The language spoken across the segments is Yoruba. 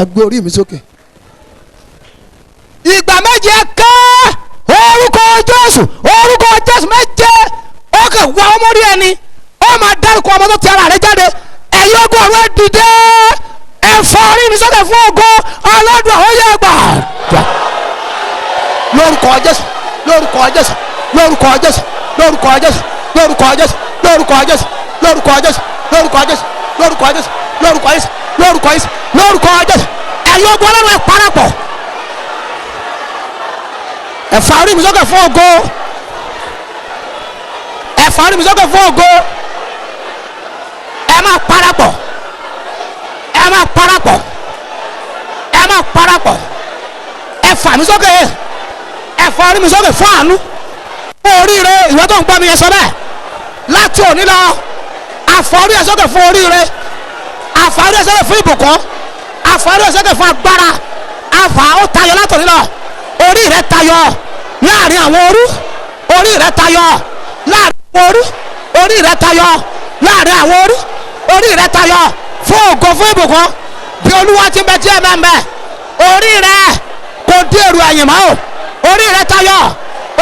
ẹ gbé orí mi sókè. ìgbà méje ká orúkọ Jésù méje. ó kè wá ọmọ rí ẹni ó máa dárúkọ ọmọ tó ti ara rẹ jáde. ẹ̀yin ogun ọ̀run ẹ dìde ẹ fọ́ orí mi sókè fún ògo ọlọ́dún àwọn yẹ gbà. lórúkọ Jésù lórúkọ Jésù lórúkọ Jésù lórúkọ Jésù lórúkọ Jésù lórúkọ Jésù lórúkọ Jésù lórúkọ Jésù lórúkọ Jésù lórúkọ Jésù lórúkọ Jésù lórúkọ Jésù. ẹ̀yin ogun ọlọ́run ẹ parapọ̀ ẹ fọ́ orí mi sókè fún ògo ẹ fọ́ orí mi sókè fún ògo. ẹ máa parapọ̀ ẹ máa parapọ̀ ẹ máa parapọ̀ ẹ fà mí sókè ẹ fọ́ orí mi sókè fún àánú oríire. ìwé tó ń gbọ́ mi yẹn sọ bẹ́ẹ̀ láti òní lọ àfọ̀rí ẹ sókè fún oríire, àfọ̀rí ẹ sókè fún ìbùkún, àfọ̀rí ẹ sókè fún agbára. àfà ó tayọ látòní lọ. orí rẹ tayọ láàrin àwọn òru, orí rẹ tayọ láàrin àwọn òru, orí rẹ tayọ láàrin àwọn òru, orí rẹ tayọ fún ògo fún ìbùkún. bí olúwa ti bẹ tí ẹ bẹ ń bẹ orí rẹ kò dé èrò ẹ̀yìn mọ́ o. orí rẹ tayọ,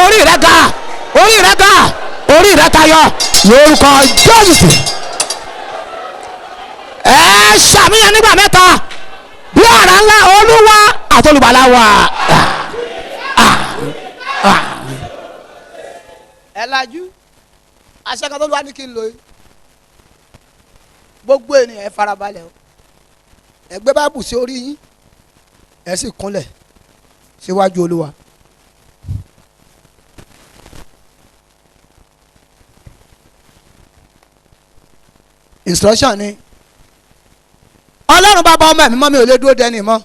orí rẹ ga, orí rẹ ga, orí rẹ tayọ lórúkọ Jésù. ẹ ṣàmìyàn nígbà mẹ́ta bí ara ńlá olúwa àtolùbàlà wa. ẹ lajú aṣẹ́kan tó lù wá ní kí n lò yìí. gbogbo ènìyàn ẹ farabalẹ̀ o. ẹ gbé báàbù sí orí yín ẹ sì kúnlẹ̀ síwájú olúwa. instruction ni ọlọ́run bàbá ọmọ ẹ̀mí mọ́ mi ò lè dúró dẹ́ni mọ́.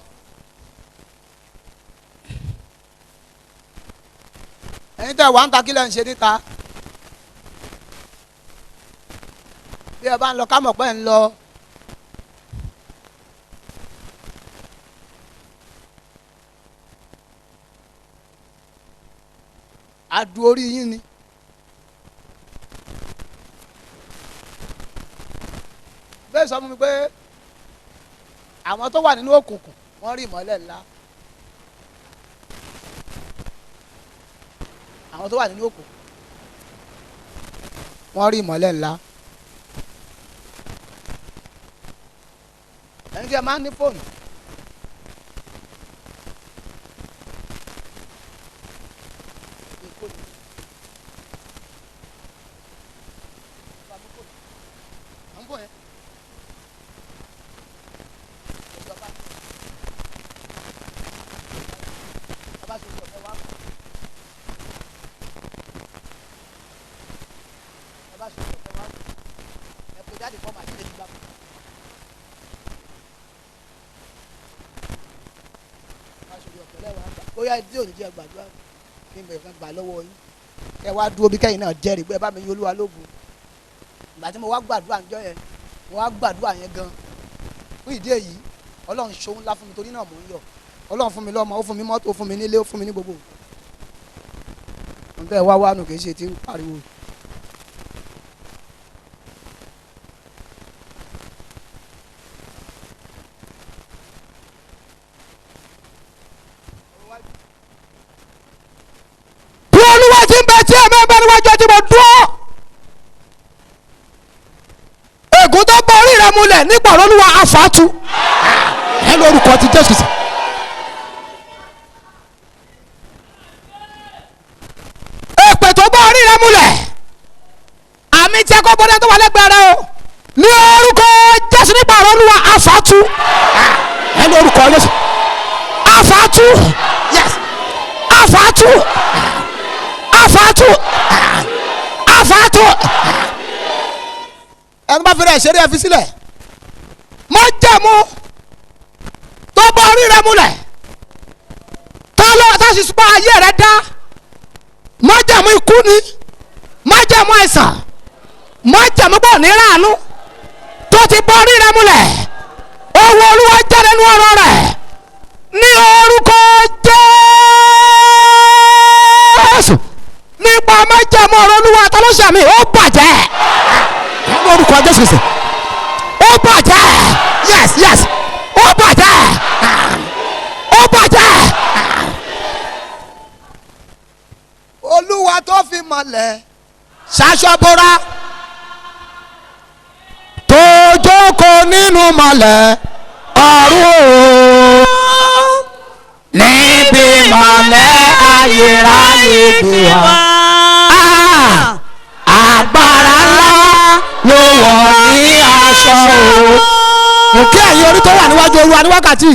ẹ̀yin tẹ́ wà ń ta kí lẹ́ ń ṣe níta. bí ẹ bá ń lọ ká mọ̀ pé ń lọ. adu orí yín ni. bẹ́ẹ̀ sọ fún mi pé àwọn tó wà nínú òkùnkùn wọ́n rí ìmọ́lẹ̀ ńlá. àwọn tó wà nínú òkùnkùn wọ́n rí ìmọ́lẹ̀ ńlá. ẹni tí a máa ń ní fóònù. bóyá ìdí òní jẹ́ gbàdúrà kí n bẹ̀rẹ̀ kan gbà lọ́wọ́ yín ẹ wá dúró bí kẹ́yìn náà jẹ́rìí pé ẹ bá mi yín olúwa lógo. ìgbà tí mo wá gbàdúrà níjọ́ yẹn mo wá gbàdúrà yẹn gan fún ìdí èyí ọlọ́run ṣohun ńlá fún mi torí náà mò ń yọ̀. ọlọ́run fún mi lọ́mọ, ó fún mi mọ́tò, ó fún mi nílé, ó fún mi ní gbogbo. nǹkan ẹ̀ wá wá nù kì í ṣe tí ń pariwo. tí ẹ máa ń bẹ níwájú ẹtí mo dúró. ègún tó bá orí rẹ múlẹ̀ nígbà olúwa àfàtú ẹ lórúkọ ti Jésù sí. èpè tó bá orí rẹ múlẹ̀ àmì tí ẹ kọ́ bọ́dá tó wà lẹ́gbẹ̀ẹ́ rẹ o ní orúkọ Jésù nígbà olúwa àfàtú ẹ lórúkọ Jésù àfàtú yes àfàtú. afatu ẹni bá fẹ́rẹ̀ ṣeré ẹ fi sílẹ̀ má jẹ̀mú tó bá orí rẹ múlẹ̀ tó lọ tó sì sùpá ayé rẹ dá má jẹ̀mú ikú ni má jẹ̀mú àìsàn má jẹ̀mú bọ̀ ní ràánú tó ti bá orí rẹ múlẹ̀ owó olúwa jáde nínú ọ̀rọ̀ rẹ̀ ní orúkọ Jésù. nípa májẹ̀mú ọ̀rọ̀ olúwa àtọlọ́sẹ̀ mi ó bàjẹ́ lórúkọ Jésù Kristi ó bàjẹ́ yes ó bàjẹ́ fi mọ́lẹ̀. ṣaṣọ bora tó jókòó nínú mọ́lẹ̀ ọ̀run níbi mọ́lẹ̀ ayérayé gbé wá. Agbára ńlá ló wọ̀ ní aṣọ o. Mo kí ẹ̀yin orí tó wà níwájú Olúwa ní wákàtí.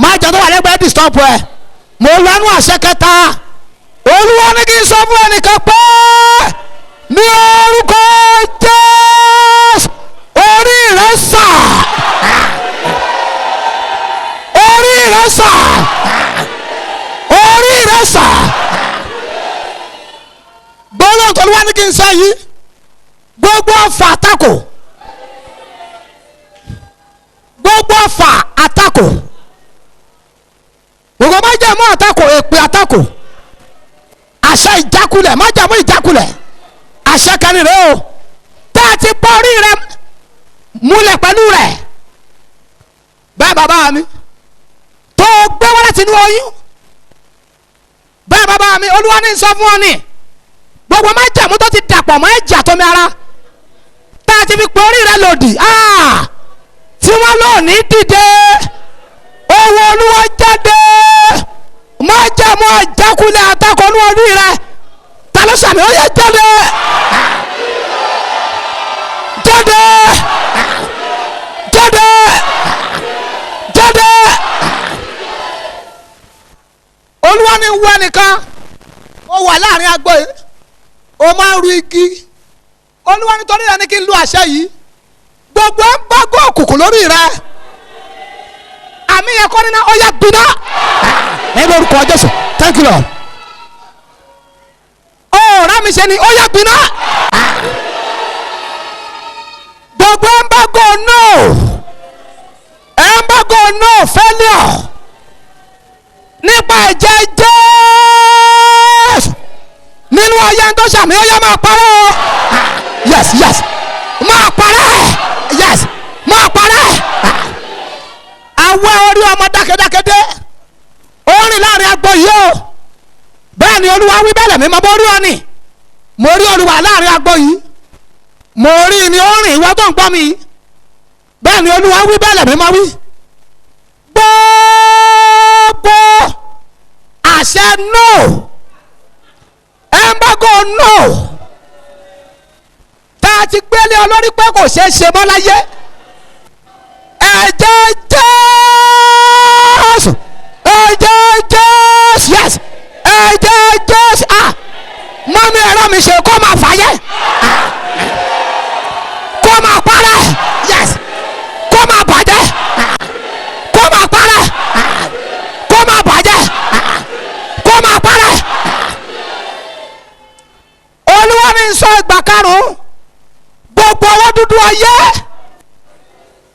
Má jẹ́ tó wà lẹ́gbẹ̀ẹ́ disturb ẹ̀. Mo lọ́nú àṣẹ kẹta. Olúwa ní kí n sọ fún ẹnìkan pé ní orúkọ Jésù orí rẹ̀ sà. Orí rẹ̀ sà. Orí rẹ̀ sà. Gbọ́dọ̀ tó Olúwa ní kí n sọ yìí. Gbogbo ọfà àtakò. Gbogbo ọfà àtakò. Gbogbo májẹ̀mú àtakò, èpè àtakò. Àṣẹ ìjákulẹ̀, májẹ̀mú ìjákulẹ̀. Àṣẹ kẹrin rẹ o. Tá a ti bọ́ orí rẹ múlẹ̀ pẹ̀lú rẹ̀. Bẹ́ẹ̀ bàbá mi. Tó o gbé wọlé tinú oyún. Bẹ́ẹ̀ bàbá mi, Olúwa ní sọ fún ọ ní. Gbogbo májẹ̀mú tó ti dàpọ̀ mọ́ ẹ̀jẹ̀ àtọ́mi ara. Tá a ti fi pé orí rẹ lòdì. Tí wọ́n lò ní dìde. Owó Olúwa jáde. Májẹ̀mú àjákulẹ̀ àtakò ní orí rẹ. Ta ló sàmì ó yẹ jáde. Jáde. Jáde. Jáde. Olúwa ní wọ ẹnìkan. Ó wà láàrin agbo yìí. Ó máa ń ru igi. Olúwa nítorí rẹ ní kí n lu àṣẹ yìí. Gbogbo ẹ ń bá gbọ́ òkùnkùn lórí rẹ. Àmì yẹn kọ́ nínú ó yẹ gbiná. Ní orúkọ Jésù, thank you Lord. Ọ̀rá mi ṣe ni ó yẹ gbiná. Gbogbo ẹ ń bá gbọ́ no. Ẹ ń bá gbọ́ no failure. Nípa ẹ̀jẹ̀ Jésù. Nínú ayé ń tó ṣàmì ó yẹ máa parẹ́. Yes, yes. Máa parẹ́. Yes. Máa parẹ́. Awẹ́ orí ọmọ dákẹ́dákẹ́dé. Ó rìn láàrin agbo yìí o. Bẹ́ẹ̀ ni Olúwa wí bẹ́ẹ̀ lẹ̀mí mo bó rí ọ ni. Mo rí Olúwa láàrin agbo yìí. Mo rí ni ó rìn ìwọ tó ń gbọ́ mi. Bẹ́ẹ̀ ni Olúwa wí bẹ́ẹ̀ lẹ̀mí mo wí. Gbogbo àṣẹ no. Embargo no. Tá a ti gbélé olórí pé kò ṣeé ṣe mọ́ láyé. Ẹ̀jẹ̀ Jésù. Ẹ̀jẹ̀ Jésù. Yes. Ẹ̀jẹ̀ Jésù. Mọ́mí ẹ̀rọ mi ṣe kó máa fàyẹ́. Kó máa parẹ́. Yes. Kó máa bàjẹ́. Kó máa parẹ́. Kó máa bàjẹ́. Kó máa parẹ́. Olúwa ní sọ ìgbà karùn-ún. Gbogbo ọwọ́ dúdú ayé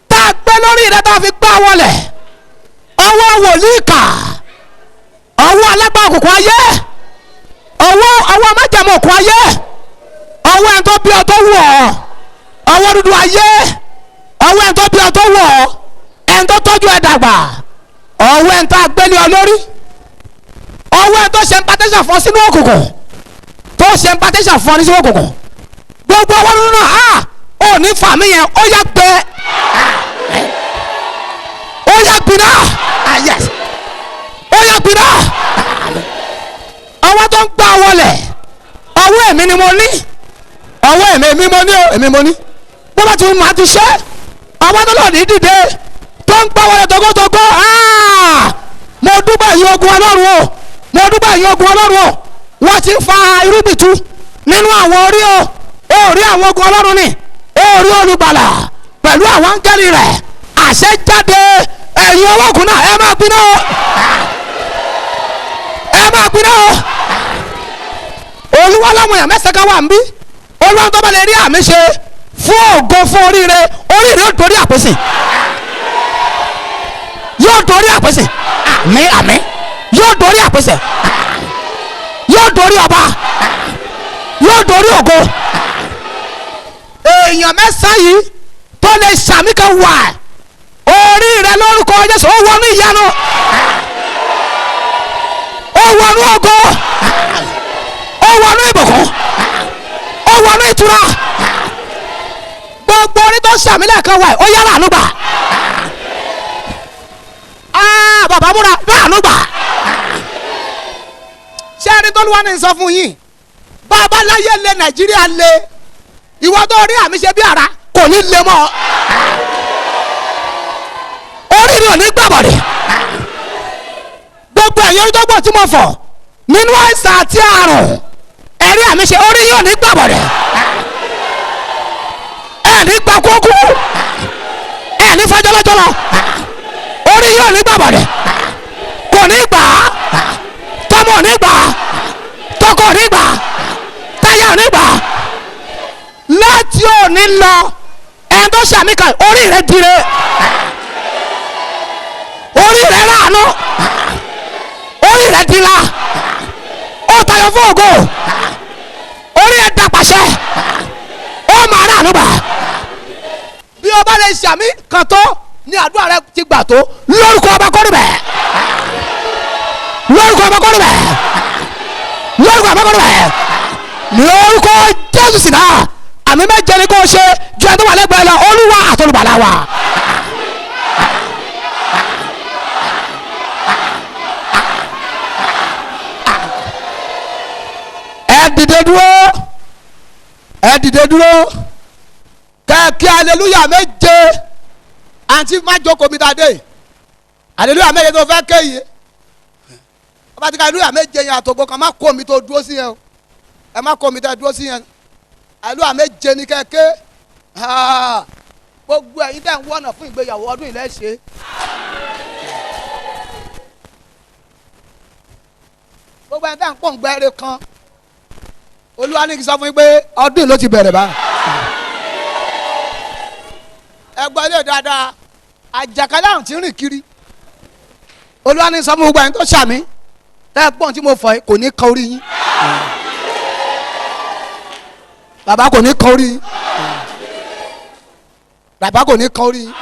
tá a gbé lórí rẹ tá a fi gbá wọlé. Ọwọ́ wòlíì kà. Ọwọ́ alágbá òkùnkùn ayé. Ọwọ́ májẹ̀mú òkùnkùn ayé. Ọwọ́ ẹni tó bí ọ tó wù ọ́. Ọwọ́ dúdú ayé. Ọwọ́ ẹni tó bí ọ tó wù ọ́. Ẹni tó tọ́jú ẹ dàgbà. Ọwọ́ ẹni tó agbélé ọ lórí. Ọwọ́ ẹni tó ṣe impartation fún sínú òkùnkùn. Tó ṣe impartation fún ọ ní sínú òkùnkùn. Gbogbo ọwọ́ nínú náà ò ní fàmí yẹn ó yẹ gbé. Ó yẹ gbiná. Yes. Ó yẹ gbiná. Ọwọ́ tó ń gbá wọlé. Ọwọ́ èmi ni mo ní. Ọwọ́ èmi mo ní o. Èmi mo ní. Bó bá ti mú àti ṣe. Ọwọ́ tó lọ ní dìde. Tó ń gbá wọlé togotogo. Mo dúpẹ́ yín ogun Ọlọ́run o. Mo dúpẹ́ yín ogun Ọlọ́run o. Wọ́n ti fa irúgbìn tu nínú àwọn orí o. Orí àwọn ogun Ọlọ́run ni. Orí olùgbàlà pẹ̀lú àwọn áńgẹ́lì rẹ̀. Àṣẹ jáde. Ẹ̀yin ọlọ́kùnrin náà ẹ máa gbiná o. Ẹ máa gbiná o. Olúwa láwọn èèyàn mẹ́sàn-án kan wà ń bí. Olúwa tó bá lè rí àmì ṣe fún ògo fún oríire. Oríire yóò dorí àpèsè. Yóò dorí àpèsè. Àmín àmín. Yóò dorí àpèsè. Yóò dorí ọba. Yóò dorí ògo. Èèyàn mẹ́sàn-án yìí tó lè ṣàmì kan wà. Orí rẹ lórúkọ Jésù ó wọnú ìyanu. Ó wọnú ògo. Ó wọnú ìbò. ìtura gbogbo orí tó sàmì lẹ́ẹ̀kan wà ó yára àánú gbà. Bàbá múra bá àánú gbà. Ṣé ẹni tó lù wá ní sọ fún yín bàbá láyé lé Nàìjíríà lé ìwọ tó rí àmì ṣe bí ara kò ní lé mọ́ orí mi ò ní gbàbọ̀dẹ̀ gbogbo ẹ̀yẹ orí tó gbọ́ tí mo fọ̀ nínú àìsàn àti àrùn ẹ̀rí àmì ṣe orí yóò ní gbàbọ̀dẹ̀ ẹ̀ ní gbà kókó ẹ̀ ní fẹjọ́lọ́jọ́lọ́ orí yóò ní gbàbọ̀dẹ̀ kò ní gbà tọmọ ò ní gbà tọkọ ò ní gbà táyà ò ní gbà láti òní lọ ẹni tó ṣàmì kan orí rẹ dire orí rẹ ráàánú orí rẹ dira ó tayọ fún ògo orí rẹ dàpàṣẹ ó máa ráàánú gbà. bí o bá lè ṣàmì kan tó ní àdúrà rẹ ti gbà tó lórúkọ ọba kọ́nùbẹ̀ lórúkọ ọba kọ́nùbẹ̀ lórúkọ ọba kọ́nùbẹ̀ lórúkọ Jésù sì náà àmì méje ni kò ṣe ju ẹni tó wà lẹ́gbẹ̀ẹ́ lọ Olúwa àtolùgbàlà wa. ẹ dìde dúró kẹ́kẹ́ aleluya méje àǹtí má jókòó mi dáadé aleluya méje tó fẹ́ kéye ọba tí ká aleluya méje yẹn àtògbò kan má kó mi tó dúró sí yẹn o ẹ má kó mi tó dúró sí yẹn aleluya méje ni kẹ́kẹ́ gbogbo ẹ̀yin tẹ̀ ń wọ́nà fún ìgbéyàwó ọdún ilẹ̀ ṣe. gbogbo ẹ̀yin tẹ̀ ń pọ̀ ń gbẹ́rẹ́ kan Olúwa ní kí sọ fún yín pé ọdún ló ti bẹ̀rẹ̀ báyìí. ẹ gbọ́ ilé dáadáa àjàkálẹ̀ àrùn tí ń rìn kiri Olúwa ní sọ fún gbogbo ẹ̀yin tó ṣàmì tẹ́ ẹ gbọ́n tí mo fọ̀ kò ní kan orí yín bàbá kò ní kan orí yín bàbá kò ní kan orí yín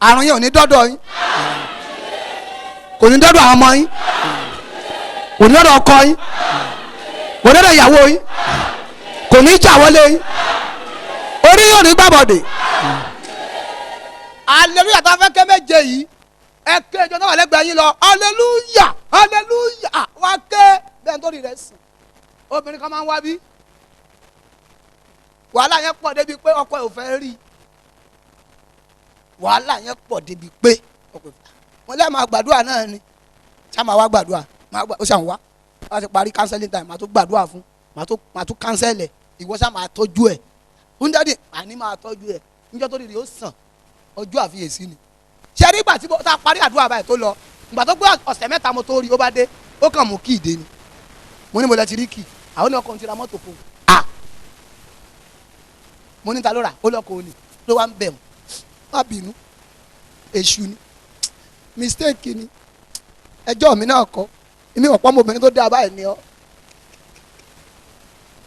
àrùn yẹn ò ní dọ́dọ̀ yín kò ní dọ́dọ̀ àwọn ọmọ yín kò ní dọ́dọ̀ ọkọ yín kò ní dọ́dọ̀ ìyàwó yín kò ní jà wọlé yín orí yóò ní gbàbọ̀dè. aleluya tá a fẹ́ ké méje yìí ẹ ké ìjọ náà wà lẹ́gbẹ̀ẹ́ yín lọ aleluya aleluya wá ké bẹ́ẹ̀ nítorí rẹ̀ sùn obìnrin kan máa ń wá bí wàhálà yẹn pọ̀ débi pé ọkọ ò fẹ́ rí wàhálà yẹn pọ̀ débi pé ọkọ ò fẹ́ wọn lẹ́ẹ̀ máa gbàdúrà náà ni ṣá máa wá gbàdúrà ó ṣàn wá wá ti parí counseling time màá tó gbàdúrà fún màá tó cancel ẹ̀ ìwọ ṣá máa tọ́jú ẹ̀ ń jáde àní máa tọ́jú ẹ̀ níjọ́ tó rí rí ó sàn ọjọ́ àfiyèsí ni ṣe rí ìgbà tí tá a parí àdúrà báyìí tó lọ ìgbà tó gbé ọ̀sẹ̀ mẹ́ta mo tó rí ó bá dé ó kàn mú kí ìdè ni mo ní mo lẹ ti rí kì àwọn ní ọkọ̀ ti ra mọ́tò fún un mo ní ta ló rà ó lọ́kọ̀ òní ló wá ń bẹ̀ mọ́ má bínú èṣù ni mistake ni ẹjọ́ mi náà kọ́ èmi ọ̀pọ̀ ọmọbìnrin tó dá báyìí ni ọ́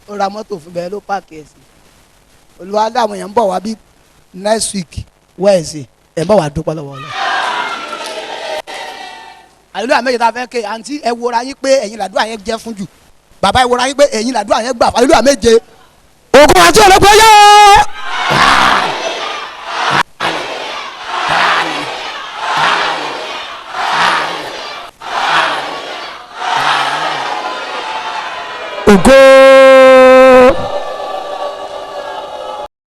ó ra mọ́tò fún bẹ́ẹ̀ ló pààkì ẹ̀ sí Olúwa dáwọn èèyàn ń bọ̀ wá bí next week Wednesday ẹ̀ ń bọ̀ wá dúpọ́ lọ́wọ́ ọlọ́ àlùlá méje tá a fẹ́ ké àǹtí ẹ wora yín pé ẹ̀yin làdúrà yẹn jẹ́ fún jù bàbá ẹ wora yín pé ẹ̀yin làdúrà yẹn gbà àlùlá méje ògùn àti ọlọ́pàá yẹ ògo.